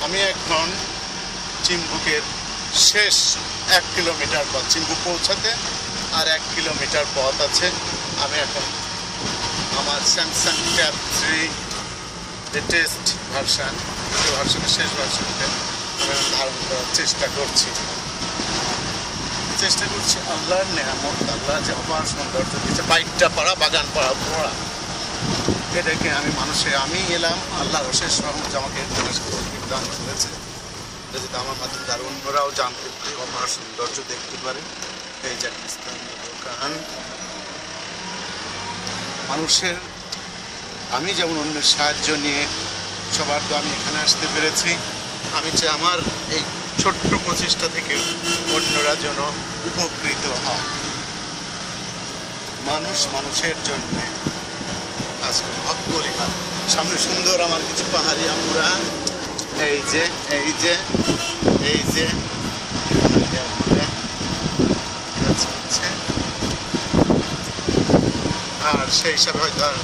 আমি এখন চিম্বুকের শেষ 1 কিলোমিটার পথ, চিম্বুক পৌঁছাতে আর 1 কিলোমিটার পথ আছে। আমি এখন আমার স্যামসাং ট্যাব 3 লেটেস্ট ভার্সনের শেষ ভার্সনকে আমি ধারণ করার চেষ্টা করছি। আল্লাহর নেয়ামত, আল্লাহ যে অপার সৌন্দর্য দিচ্ছে, বাইকটা পাড়া বাগান পাড়া ভরা, এটাকে আমি এলাম আল্লাহর অশেষ রহমত আমাকে দান করেছে, যদি আমার মাধ্যমে আর অন্যরাও জানতে পারে, অপার সৌন্দর্য দেখতে পারে। এই যে স্থানীয় দোকান, মানুষের আমি যেমন অন্যের সাহায্য নিয়ে সবার তো আমি এখানে আসতে পেরেছি। আমি চাই আমার এই ছোট্ট প্রচেষ্টা থেকে অন্যরা যেন উপকৃত হয়। মানুষের জন্য আজকে পরিবার সামনে সুন্দর আমার কিছু পাহাড়ি আমরা, এই যে আর সেই হিসাবে হয়তো আর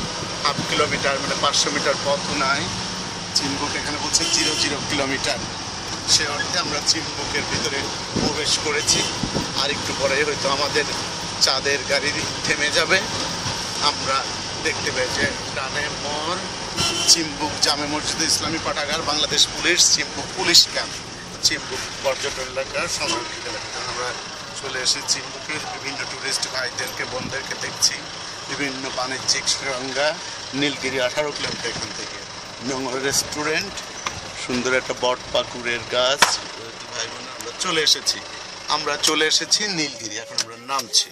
1/2 কিলোমিটার মানে 500 মিটার পথও নাই। চিম্বুক এখানে বলছে 0 কিলোমিটার, সে অর্থে আমরা চিম্বুকের ভিতরে প্রবেশ করেছি। আর একটু পরে হয়তো আমাদের চাঁদের গাড়ি থেমে যাবে। আমরা দেখতে পাই যে ডানে মোড়, চিম্বুক জামে মসজিদ ইসলামী পাঠাগার, Bangladesh police, Chimbuk police camp, Chimbuk পর্যটন এলাকার সংরক্ষিত এলাকা। আমরা চলে এসেছি চিম্বুকের বিভিন্ন টুরিস্ট ভাইদেরকে বোনদেরকে দেখছি, বিভিন্ন বাণিজ্যিক সংজ্ঞা, নীলগিরি 18 কিলোমিটার এখান থেকে, নোংর রেস্টুরেন্ট, সুন্দর একটা বট পাকুড়ের গাছ। ভাই বোন আমরা চলে এসেছি নীলগিরি, এখন আমরা নামছি।